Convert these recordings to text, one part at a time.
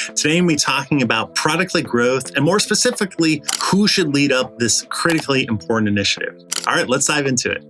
Today, we'll be talking about product-led growth and more specifically, who should lead up this critically important initiative. All right, let's dive into it.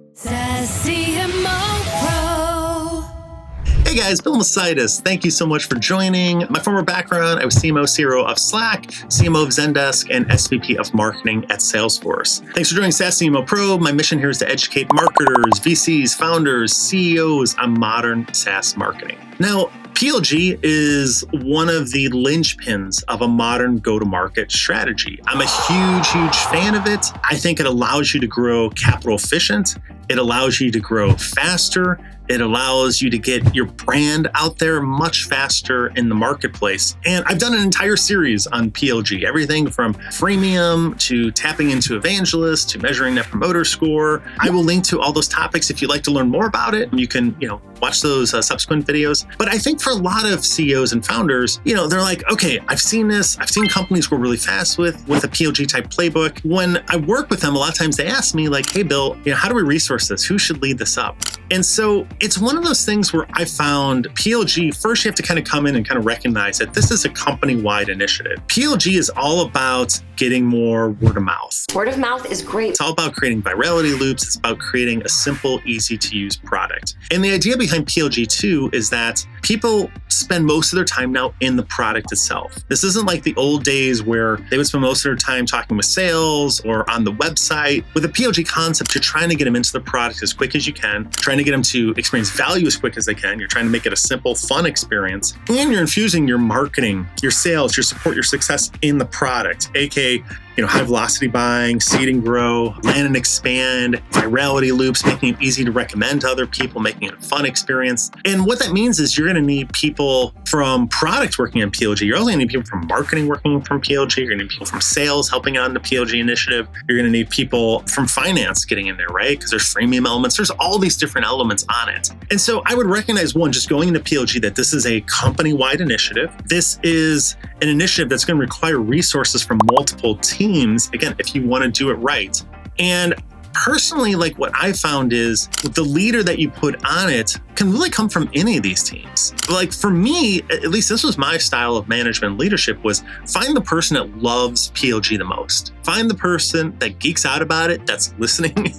Hey guys, Bill Masitis. Thank you so much for joining. My former background, I was CMO CRO of Slack, CMO of Zendesk, and SVP of Marketing at Salesforce. Thanks for joining SaaS CMO Pro. My mission here is to educate marketers, VCs, founders, CEOs on modern SaaS marketing. Now, PLG is one of the linchpins of a modern go-to-market strategy. I'm a huge fan of it. I think it allows you to grow capital efficient. It allows you to grow faster. It allows you to get your brand out there much faster in the marketplace. And I've done an entire series on PLG, everything from freemium to tapping into evangelists to measuring Net Promoter Score. I will link to all those topics if you'd like to learn more about it. You can, watch those subsequent videos. But I think for a lot of CEOs and founders, they're like, okay, I've seen this. I've seen companies grow really fast with a PLG type playbook. When I work with them, a lot of times they ask me like, hey, Bill, how do we resource this? Who should lead this up? And so it's one of those things where I found PLG, first you have to kind of come in and kind of recognize that this is a company-wide initiative. PLG is all about getting more word of mouth. Word of mouth is great. It's all about creating virality loops. It's about creating a simple, easy to use product. And the idea behind PLG too is that people spend most of their time now in the product itself. This isn't like the old days where they would spend most of their time talking with sales or on the website. With a PLG concept, you're trying to get them into the product as quick as you can, trying to get them to experience value as quick as they can. You're trying to make it a simple, fun experience. And you're infusing your marketing, your sales, your support, your success in the product, aka high velocity buying, seed and grow, land and expand, virality loops, making it easy to recommend to other people, making it a fun experience. And what that means is you're going to need people from product working on PLG. You're also going to need people from marketing working from PLG. You're going to need people from sales helping on the PLG initiative. You're going to need people from finance getting in there, right? Because there's freemium elements. There's all these different elements on it. And so I would recognize, one, just going into PLG, that this is a company-wide initiative. This is an initiative that's going to require resources from multiple teams, again, if you want to do it right. And personally, what I found is the leader that you put on it can really come from any of these teams. For me, at least this was my style of management and leadership, was find the person that loves PLG the most. Find the person that geeks out about it, that's listening,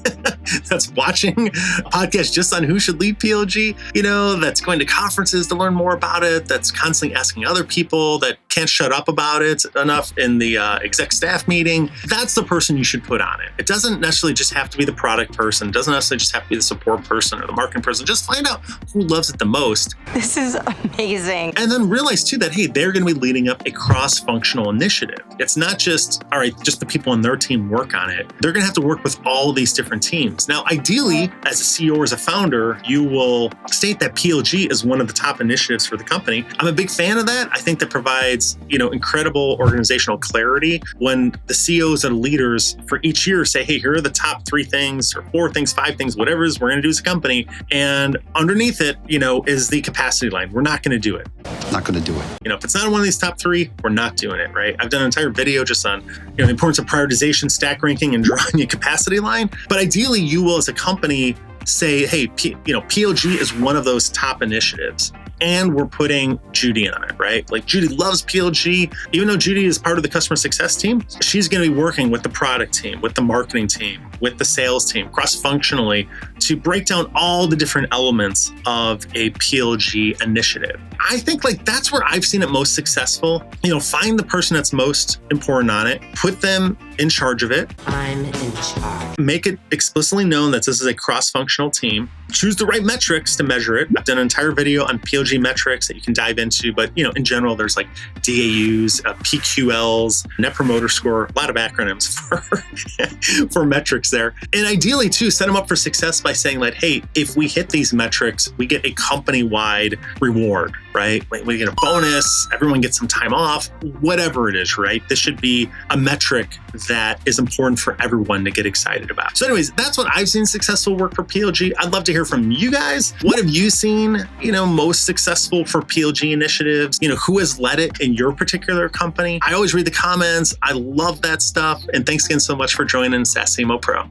that's watching a podcast just on who should lead PLG, that's going to conferences to learn more about it, that's constantly asking other people, that can't shut up about it enough in the exec staff meeting. That's the person you should put on it. It doesn't necessarily just have to be the product person. It doesn't necessarily just have to be the support person or the marketing person. Just find out who loves it the most. This is amazing. And then realize too that, hey, they're going to be leading up a cross-functional initiative. It's not just, all right, just the people on their team work on it. They're going to have to work with all of these different teams. Now, ideally, as a CEO or as a founder, you will state that PLG is one of the top initiatives for the company. I'm a big fan of that. I think that provides, incredible organizational clarity when the CEOs and leaders for each year say, hey, here are the top 3 things or 4 things, 5 things, whatever it is we're going to do as a company. And underneath it, is the capacity line. We're not going to do it. Not going to do it. If it's not one of these top 3, we're not doing it, right? I've done an entire video just on, the importance of prioritization, stack ranking, and drawing a capacity line. But ideally, you will, as a company, say, hey, PLG is one of those top initiatives. And we're putting Judy on it, right? Judy loves PLG. Even though Judy is part of the customer success team, she's going to be working with the product team, with the marketing team, with the sales team, cross-functionally, to break down all the different elements of a PLG initiative. I think that's where I've seen it most successful. Find the person that's most important on it, put them in charge of it. I'm in charge. Make it explicitly known that this is a cross-functional team. Choose the right metrics to measure it. I've done an entire video on PLG metrics that you can dive into, but in general, there's DAUs, PQLs, Net Promoter Score, a lot of acronyms for metrics there. And ideally too, set them up for success by saying hey, if we hit these metrics, we get a company-wide reward, right? We get a bonus, everyone gets some time off, whatever it is, right? This should be a metric that is important for everyone to get excited about. So anyways, that's what I've seen successful work for PLG. I'd love to hear from you guys. What have you seen, most successful for PLG initiatives? Who has led it in your particular company? I always read the comments. I love that stuff. And thanks again so much for joining SaaS CMO Pro.